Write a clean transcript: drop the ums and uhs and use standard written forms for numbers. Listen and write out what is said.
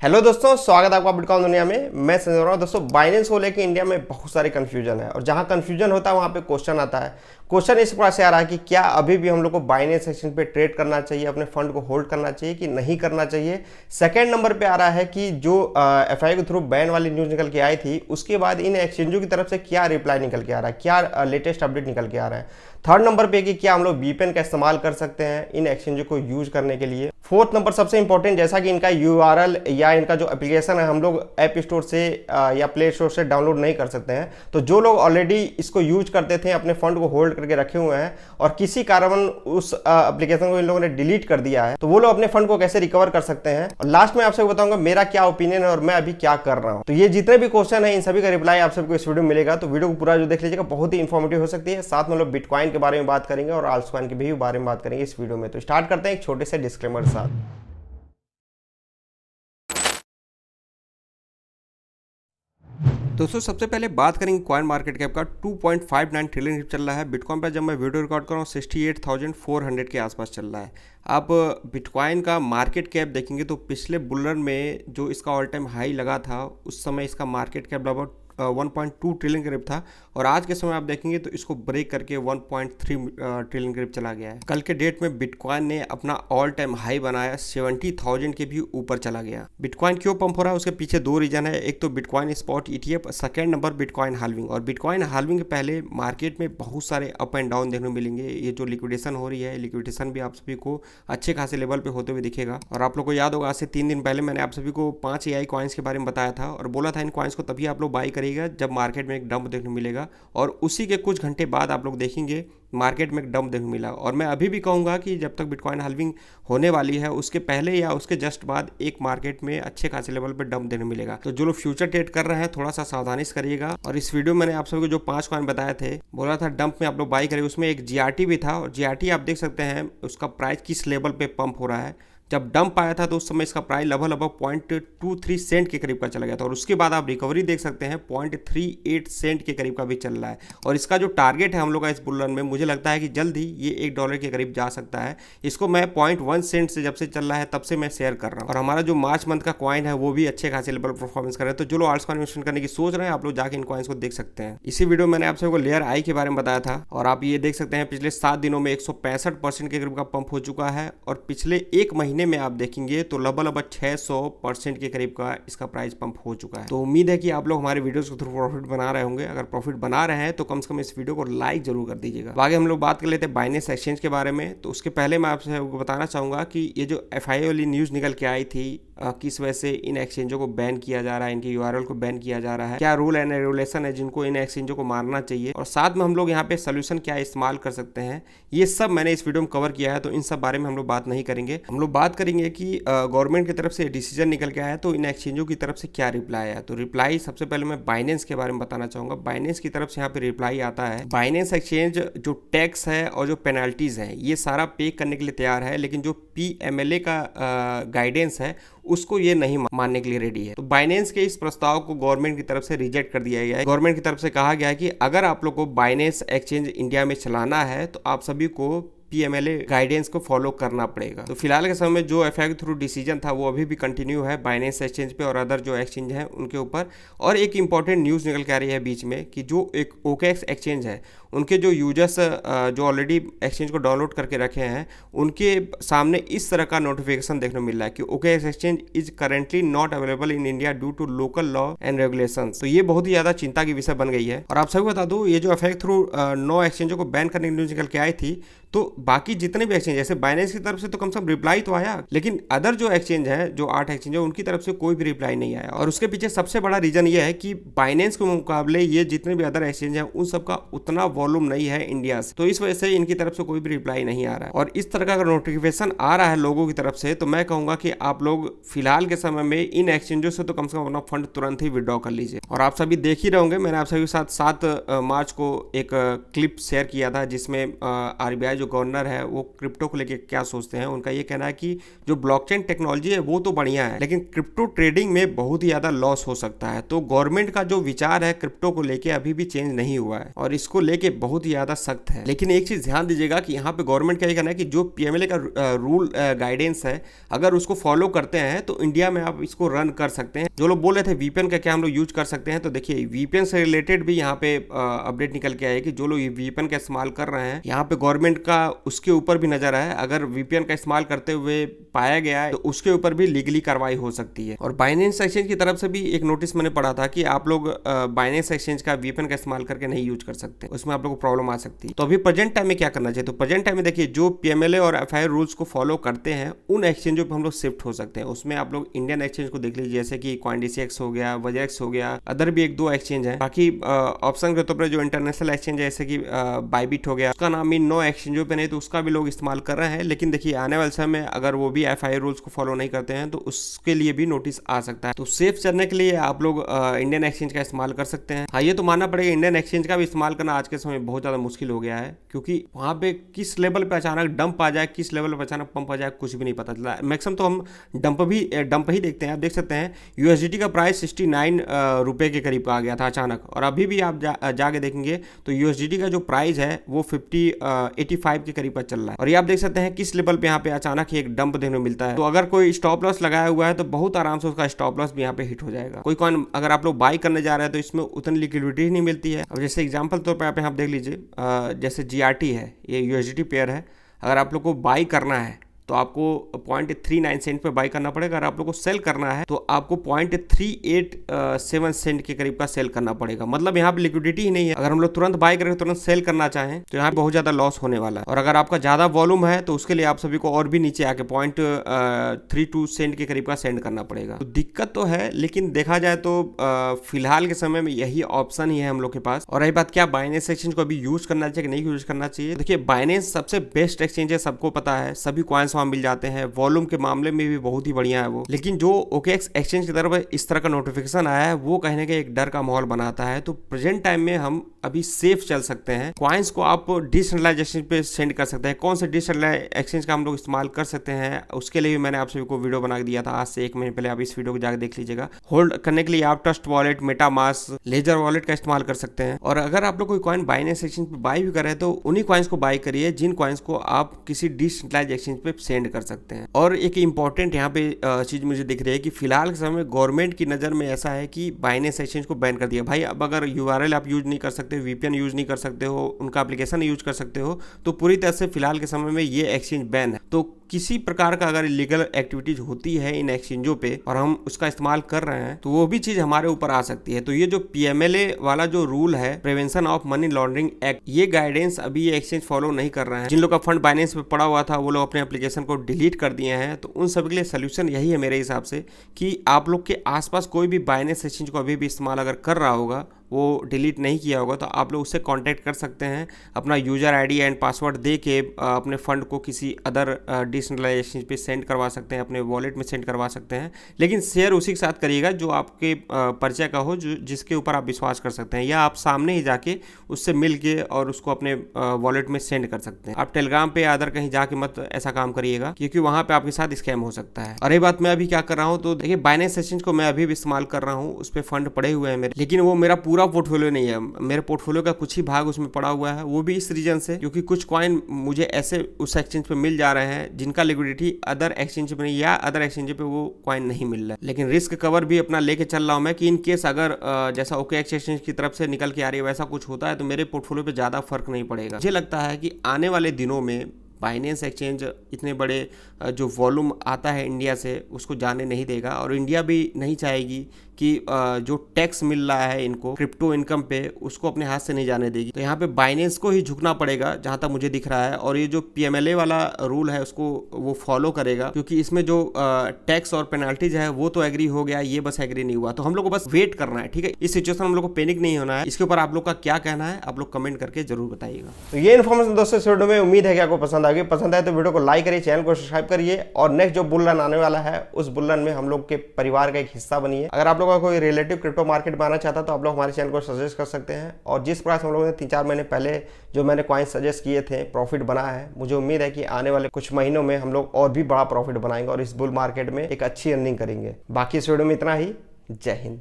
Hello दोस्तों, स्वागत है आपका बिटकॉइन दुनिया में। मैं संजय रहा हूँ। दोस्तों, बाइनेंस को लेकर इंडिया में बहुत सारे कन्फ्यूजन है और जहाँ कन्फ्यूजन होता है वहाँ पे क्वेश्चन आता है। क्वेश्चन इस प्रकार से आ रहा है कि क्या अभी भी हम लोग को बाइनेंस एक्सचेंज पे ट्रेड करना चाहिए, अपने फंड को होल्ड करना चाहिए कि नहीं करना चाहिए। सेकंड नंबर पे आ रहा है कि जो एफआई के थ्रू बैन वाली न्यूज़ निकल के आई थी, उसके बाद इन एक्सचेंजों की तरफ से क्या रिप्लाई निकल के आ रहा है, क्या लेटेस्ट अपडेट निकल के आ रहा है। थर्ड नंबर पे कि क्या हम लोग वीपीएन का इस्तेमाल कर सकते हैं इन एक्सचेंजों को यूज करने के लिए। फोर्थ नंबर सबसे इंपॉर्टेंट, जैसा कि इनका यूआरएल या इनका जो एप्लीकेशन है हम लोग ऐप स्टोर से या प्ले स्टोर से डाउनलोड नहीं कर सकते हैं। तो जो लोग ऑलरेडी इसको यूज करते थे, अपने फंड को होल्ड करके रखे हुए हैं और किसी कारण उस एप्लीकेशन को इन लोगों ने डिलीट कर दिया है, तो वो लोग अपने फंड को कैसे रिकवर कर सकते हैं। और लास्ट में आपसे बताऊंगा मेरा क्या ओपिनियन है और मैं अभी क्या कर रहा हूँ। तो ये जितने भी क्वेश्चन है इन सभी का रिप्लाई आप सबको इस वीडियो में मिलेगा। तो वीडियो को पूरा जो देख लीजिएगा, बहुत ही इंफॉर्मेटिव हो सकती है। साथ में लोग बिटकॉइन के बारे में बात करेंगे और आल्टकॉइन के भी बारे में बात करेंगे इस वीडियो में। तो स्टार्ट करते हैं एक छोटे से डिस्क्लेमर के साथ। दोस्तों, सबसे पहले बात करेंगे कॉइन मार्केट कैप का। 2.59 ट्रिलियन चल रहा है। बिटकॉइन पर जब मैं वीडियो रिकॉर्ड कर रहा हूँ 68,400 के आसपास चल रहा है। आप बिटकॉइन का मार्केट कैप देखेंगे तो पिछले बुल रन में जो इसका ऑल टाइम हाई लगा था, उस समय इसका मार्केट कैप लगभग 1.2 ट्रिलियन करीब था और आज के समय आप देखेंगे तो इसको ब्रेक करके 1.3 ट्रिलियन करीब चला गया है। कल के डेट में बिटकॉइन ने अपना ऑल टाइम हाई बनाया, 70,000 के भी ऊपर चला गया। बिटकॉइन क्यों पंप हो रहा है, उसके पीछे दो रीजन है। एक तो bitcoin spot ETF, second number bitcoin halving. और बिटकॉइन हाल्विंग के पहले मार्केट में बहुत सारे अप एंड डाउन देखने को मिलेंगे। ये जो लिक्विडेशन हो रही है, लिक्विडेशन भी आप सभी को अच्छे खासे लेवल पे होते हुए दिखेगा। और आप लोग को याद होगा, आज से 3 दिन पहले मैंने आप सभी को 5 एआई कॉइन्स के बारे में बताया था और बोला था इन कॉइन्स को तभी आप लोग बाई करिएगा जब मार्केट में एक डंप देखने को मिलेगा। और उसी के कुछ घंटे बाद आप लोग देखेंगे मार्केट में एक डंप देखने को मिला। और मैं अभी भी कहूँगा कि जब तक बिटकॉइन हाल्विंग होने वाली है, उसके पहले या उसके जस्ट बाद एक मार्केट में अच्छे खासे लेवल पर डंप देखने को मिलेगा। तो जो लोग फ्यूचर ट्रेड कर रहे हैं थोड़ा सा सावधानी से करिएगा। और इस वीडियो में मैंने आप सभी को जो 5 कॉइन बताए थे, बोला था डंप में आप लोग बाई करिए, उसमें एक जीआरटी भी था। और जीआरटी आप देख सकते हैं उसका प्राइस किस लेवल पे पंप हो रहा है। जब डंप आया था तो उस समय इसका प्राइस लगभग 0.23 सेंट के करीब का चला गया था और उसके बाद आप रिकवरी देख सकते हैं 0.38 सेंट के करीब का भी चल रहा है। और इसका जो टारगेट है हम लोग का इस बुल रन में, मुझे लगता है कि जल्द ही ये $1 के करीब जा सकता है। इसको मैं 0.1 सेंट से जब से चल रहा है तब से मैं शेयर कर रहा हूँ। और हमारा जो मार्च मंथ का कॉइन है वो भी अच्छे खासे लेवल परफॉर्मेंस कर रहे हैं। तो जो लोग आल्टकॉइन इन्वेस्टमेंट करने की सोच रहे हैं, आप लोग जाके इन कॉइन्स को देख सकते हैं। इसी वीडियो में मैंने आप सबको लेयर आई के बारे में बताया था और आप ये देख सकते हैं पिछले 7 दिनों में 165% के करीब का पंप हो चुका है। और पिछले एक महीने में आप देखेंगे तो लगभग 600% के करीब का इसका प्राइस पंप हो चुका है। तो उम्मीद है कि आप लोग हमारे वीडियोस के थ्रू प्रॉफिट बना रहे होंगे। अगर प्रॉफिट बना रहे हैं तो कम से कम इस वीडियो को लाइक जरूर कर दीजिएगा। आगे हम लोग बात कर लेते हैं बाइनेंस एक्सचेंज के बारे में। तो उसके पहले मैं आपसे बताना चाहूंगा कि ये जो एफआईओ वाली न्यूज निकल के आई थी, किस वजह से इन एक्सचेंजों को बैन किया जा रहा है, इनके यूआरएल को बैन किया जा रहा है, क्या रूल एंड रेगुलेशन है जिनको इन एक्सचेंजों को मानना चाहिए, और साथ में हम लोग यहाँ पे सोल्यूशन क्या इस्तेमाल कर सकते हैं, ये सब मैंने इस वीडियो में कवर किया है। तो इन सब बारे में हम लोग बात नहीं करेंगे। हम लोग बात करेंगे कि गवर्नमेंट की तरफ से डिसीजन निकल के आया तो इन एक्सचेंजों की तरफ से क्या रिप्लाई आया। तो रिप्लाई सबसे पहले मैं बाइनेंस के बारे में बताना चाहूंगा। बाइनेंस की तरफ से यहाँ पे रिप्लाई आता है, बाइनेंस एक्सचेंज जो टैक्स है और जो पेनाल्टीज है ये सारा पे करने के लिए तैयार है, लेकिन जो पीएमएलए का गाइडेंस है उसको ये नहीं मानने के लिए रेडी है। तो बाइनेंस के इस प्रस्ताव को गवर्नमेंट की तरफ से रिजेक्ट कर दिया गया है। गवर्नमेंट की तरफ से कहा गया है कि अगर आप लोग को बाइनेंस एक्सचेंज इंडिया में चलाना है तो आप सभी को पीएमएलए गाइडेंस को फॉलो करना पड़ेगा। तो फिलहाल के समय में जो एफआई के थ्रू डिसीजन था वो अभी भी कंटिन्यू है बाइनेंस एक्सचेंज पे और अदर जो एक्सचेंज हैं उनके ऊपर। और एक इंपॉर्टेंट न्यूज़ निकल के आ रही है बीच में कि जो एक ओकेएक्स एक्सचेंज है, उनके जो यूजर्स जो ऑलरेडी एक्सचेंज को डाउनलोड करके रखे हैं, उनके सामने इस तरह का नोटिफिकेशन देखने को मिल रहा है कि OKX exchange is currently not available in India due to local law and regulations. तो ये बहुत ही ज़्यादा चिंता की विषय बन गई है। और आप सभी बता दूँ, ये जो एफआई के थ्रू 9 एक्सचेंजों को बैन करने की न्यूज़ निकल के आई थी, तो बाकी जितने भी एक्सचेंज जैसे बाइनेंस की तरफ से तो कम से कम रिप्लाई तो आया, लेकिन अदर जो एक्सचेंज है, जो 8 एक्सचेंज है, उनकी तरफ से कोई भी रिप्लाई नहीं आया। और उसके पीछे सबसे बड़ा रीजन ये है कि बाइनेंस के मुकाबले ये जितने भी अदर एक्सचेंज हैं उन सबका उतना वॉल्यूम नहीं है इंडिया से, तो इस वजह से इनकी तरफ से कोई भी रिप्लाई नहीं आ रहा है। और इस तरह का अगर नोटिफिकेशन आ रहा है लोगों की तरफ से, तो मैं कहूँगा कि आप लोग फिलहाल के समय में इन एक्सचेंजों से तो कम से कम अपना फंड तुरंत ही विड्रॉ कर लीजिए। और आप सभी देख ही रहोगे, मैंने आप सभी के साथ 7 मार्च को एक क्लिप शेयर किया था जिसमें आरबीआई जो गवर्नर है वो क्रिप्टो को लेके क्या सोचते हैं। उनका ये कहना है कि जो ब्लॉकचेन टेक्नोलॉजी है वो तो बढ़िया है, लेकिन क्रिप्टो ट्रेडिंग में बहुत ही ज़्यादा लॉस हो सकता है। तो गवर्नमेंट का जो विचार है क्रिप्टो को लेके अभी भी चेंज नहीं हुआ है और इसको लेके बहुत ही ज़्यादा सख्त है। लेकिन एक चीज़ ध्यान दीजिएगा कि यहाँ पे गवर्नमेंट का ये कहना है कि जो पीएमएलए का रूल गाइडेंस है, अगर उसको फॉलो करते हैं तो इंडिया में आप इसको रन कर सकते हैं। जो लोग बोल रहे थे वीपीएन का क्या हम लोग यूज कर सकते हैं, तो देखिए वीपीएन से रिलेटेड भी यहाँ पे अपडेट निकल के आया कि जो लोग वीपीएन का इस्तेमाल कर रहे हैं, यहाँ पे गवर्नमेंट का उसके ऊपर भी नजर है। अगर वीपीएन का इस्तेमाल करते हुए पाया गया है तो उसके ऊपर भी लीगली कार्रवाई हो सकती है। और बाइनेंस एक्सचेंज की तरफ से भी एक नोटिस मैंने पढ़ा था कि आप लोग बाइनेंस एक्सचेंज का वीपीएन का इस्तेमाल करके नहीं यूज कर सकते, उसमें आप लोग को प्रॉब्लम आ सकती है। तो अभी प्रेजेंट टाइम में क्या करना चाहिए, तो प्रेजेंट टाइम में देखिए जो पीएमएलए और एफआईआर रूल्स को फॉलो करते हैं उन एक्सचेंजों पर हम लोग शिफ्ट हो सकते हैं। उसमें आप लोग इंडियन एक्सचेंज को देख लीजिए, जैसे कि CoinDCX हो गया, वजेक्स हो गया, अदर भी एक दो एक्सचेंज है। बाकी ऑप्शन के तौर पर जो इंटरनेशनल एक्सचेंज है जैसे कि बाइबिट हो गया, उसका नाम इन 9 एक्सचेंजों पे नहीं, तो उसका भी लोग इस्तेमाल कर रहे हैं। लेकिन देखिए आने वाले समय में अगर वो भी एफआईआर रूल्स को फॉलो नहीं करते हैं तो उसके लिए भी नोटिस आ सकता है। तो सेफ चलने के लिए आप लोग इंडियन एक्सचेंज का इस्तेमाल कर सकते हैं। हाँ, ये तो मानना पड़ेगा इंडियन एक्सचेंज का भी इस्तेमाल करना आज के समय बहुत ज़्यादा मुश्किल हो गया है, क्योंकि वहाँ पे किस लेवल पे अचानक डंप आ जाए, किस लेवल पे अचानक पंप आ जाए, कुछ भी नहीं पता चला। मैक्सिमम तो हम डंप ही देखते हैं। आप देख सकते हैं यूएसडीटी का प्राइस 69 रुपये के करीब आ गया था अचानक, और अभी भी आप जाके देखेंगे तो यूएसडीटी का जो प्राइस है वो 85 के करीब चल रहा है। और ये आप देख सकते हैं किस लेवल पे यहाँ पे अचानक ही एक डंप देखने को मिलता है। तो अगर कोई स्टॉप लॉस लगाया हुआ है तो बहुत आराम से उसका स्टॉप लॉस भी यहाँ पे हिट हो जाएगा। कोई कॉइन अगर आप लोग बाई करने जा रहे हैं तो इसमें उतनी लिक्विडिटी नहीं मिलती है। अब जैसे एग्जांपल तौर पे आप देख लीजिए, जैसे जीआरटी है, ये यूएसडीटी पेयर है, अगर आप लोग को बाई करना है तो आपको 0.39 सेंट पे बाई करना पड़ेगा। अगर आप लोग को सेल करना है तो आपको 0.387 सेंट के करीब का सेल करना पड़ेगा। मतलब यहाँ पे लिक्विडिटी ही नहीं है। अगर हम लोग तुरंत बाई करें, तुरंत सेल करना चाहें तो यहाँ पे बहुत ज्यादा लॉस होने वाला है। और अगर आपका ज्यादा वॉल्यूम है तो उसके लिए आप सभी को और भी नीचे आके 0.32 सेंट के करीब का सेंड करना पड़ेगा। तो दिक्कत तो है, लेकिन देखा जाए तो फिलहाल के समय में यही ऑप्शन ही है हम लोग के पास। और रही बात क्या बाइनेंस एक्सचेंज को अभी यूज करना चाहिए कि नहीं यूज करना चाहिए, देखिए बाइनेंस सबसे बेस्ट एक्सचेंज है, सबको पता है, सभी कॉइन्स मिल जाते हैं, वॉल्यूम के मामले में भी बहुत ही बढ़िया है वो। लेकिन जो OKX एक्सचेंज की तरफ इस तरह का नोटिफिकेशन आया है वो कहीं ना कहीं एक डर का माहौल बनाता है। तो प्रेजेंट टाइम में हम अभी सेफ चल सकते हैं। कॉइन्स को आप डिसेंट्रलाइज एक्सचेंज पे सेंड कर सकते हैं। कौन से डिसेंट्रलाइज एक्सचेंज का हम लोग इस्तेमाल कर सकते हैं उसके लिए भी मैंने आप सभी को वीडियो बना दिया था आज से 1 महीने पहले। आप इस वीडियो को जाकर देख लीजिएगा। होल्ड करने के लिए आप trust wallet, MetaMask, ledger wallet का इस्तेमाल कर सकते हैं। और अगर आप लोग कोई कॉइन बाइनेंस एक्सचेंज पे बाई भी कर रहे हैं तो उन्हीं कॉइन्स को बाई करिए जिन कॉइन्स को आप किसी डिसेंट्रलाइज एक्सचेंज पे सेंड कर सकते हैं। और एक इंपॉर्टेंट यहाँ पे चीज मुझे दिख रही है कि फिलहाल के समय में गवर्नमेंट की नजर में ऐसा है कि बाइनेंस एक्सचेंज को बैन कर दिया। भाई अब अगर यूआरएल आप यूज नहीं कर सकते, वीपीएन यूज नहीं कर सकते हो, उनका एप्लीकेशन यूज कर सकते हो, तो पूरी तरह से फिलहाल के समय में ये एक्सचेंज बैन है। तो किसी प्रकार का अगर इलीगल एक्टिविटीज होती है इन एक्सचेंजों पे और हम उसका इस्तेमाल कर रहे हैं तो वो भी चीज हमारे ऊपर आ सकती है। तो ये जो पीएमएलए वाला जो रूल है, prevention of money laundering act, ये गाइडेंस अभी ये एक्सचेंज फॉलो नहीं कर रहे हैं। जिन लोग का फंड बाइनेंस पे पड़ा हुआ था वो लोग अपने एप्लीकेशन को डिलीट कर दिए हैं। तो उन सभी के लिए सोल्यूशन यही है मेरे हिसाब से कि आप लोग के आसपास कोई भी बाइनेंस एक्सचेंज को अभी भी इस्तेमाल अगर कर रहा होगा, वो डिलीट नहीं किया होगा, तो आप लोग उससे कांटेक्ट कर सकते हैं। अपना यूजर आईडी एंड पासवर्ड दे के अपने फंड को किसी अदर डिसेंट्रलाइज एक्सचेंज पे सेंड करवा सकते हैं, अपने वॉलेट में सेंड करवा सकते हैं। लेकिन शेयर उसी के साथ करिएगा जो आपके परिचय का हो, जो जिसके ऊपर आप विश्वास कर सकते हैं, या आप सामने ही जाके उससे मिल के और उसको अपने वॉलेट में सेंड कर सकते हैं। आप टेलीग्राम पे या अदर कहीं जाके मत ऐसा काम करिएगा, क्योंकि वहाँ पे आपके साथ स्कैम हो सकता है। और ये बात मैं अभी क्या कर रहा हूँ, तो देखिए बाइनेंस एक्सचेंज को मैं अभी भी इस्तेमाल कर रहा हूँ, उस पर फंड पड़े हुए हैं मेरे, लेकिन वो मेरा पूरा पोर्टफोलियो नहीं है। मेरे पोर्टफोलियो का कुछ ही भाग उसमें पड़ा हुआ है। वो भी इस रीजन से क्योंकि कुछ कॉइन मुझे ऐसे उस एक्सचेंज पे मिल जा रहे हैं जिनका लिक्विडिटी अदर एक्सचेंज पे नहीं, या अदर एक्सचेंज पे वो कॉइन नहीं मिल रहा है। लेकिन रिस्क कवर भी अपना लेके चल रहा हूं मैं कि इन केस अगर जैसा OKX एक्सचेंज की तरफ से निकल के आ रही है वैसा कुछ होता है तो मेरे पोर्टफोलियो पे ज्यादा फर्क नहीं पड़ेगा। मुझे लगता है कि आने वाले दिनों में बाइनेंस एक्सचेंज इतने बड़े जो वॉल्यूम आता है इंडिया से उसको जाने नहीं देगा, और इंडिया भी नहीं चाहेगी कि जो टैक्स मिल रहा है इनको क्रिप्टो इनकम पे उसको अपने हाथ से नहीं जाने देगी। तो यहाँ पे बाइनेंस को ही झुकना पड़ेगा जहाँ तक मुझे दिख रहा है। और ये जो पीएमएलए वाला रूल है उसको वो फॉलो करेगा, क्योंकि इसमें जो टैक्स और पेनल्टीज है वो तो एग्री हो गया, ये बस एग्री नहीं हुआ। तो हम लोग को बस वेट करना है, ठीक है। इस सिचुएशन में हम लोग को पैनिक नहीं होना है। इसके ऊपर आप लोग का क्या कहना है आप लोग कमेंट करके जरूर बताइएगा। तो ये इन्फॉर्मेशन दोस्तों इस वीडियो में उम्मीद है कि आपको पसंद आ गई। पसंद आए तो वीडियो को लाइक करिए, चैनल को सब्सक्राइब करिए, और नेक्स्ट जो बुल रन आने वाला है उस बुल रन में हम लोग के परिवार का एक हिस्सा बनिए। अगर आप लोग का कोई रिलेटिव क्रिप्टो मार्केट में आना चाहता है तो आप लोग हमारे चैनल को सजेस्ट कर सकते हैं। और जिस प्रकार हम लोगों ने 3-4 महीने पहले जो मैंने कॉइन सजेस्ट किए थे प्रॉफिट बना है, मुझे उम्मीद है कि आने वाले कुछ महीनों में हम लोग और भी बड़ा प्रॉफिट बनाएंगे और इस बुल मार्केट में एक अच्छी अर्निंग करेंगे। बाकी इस वीडियो में इतना ही। जय हिंद।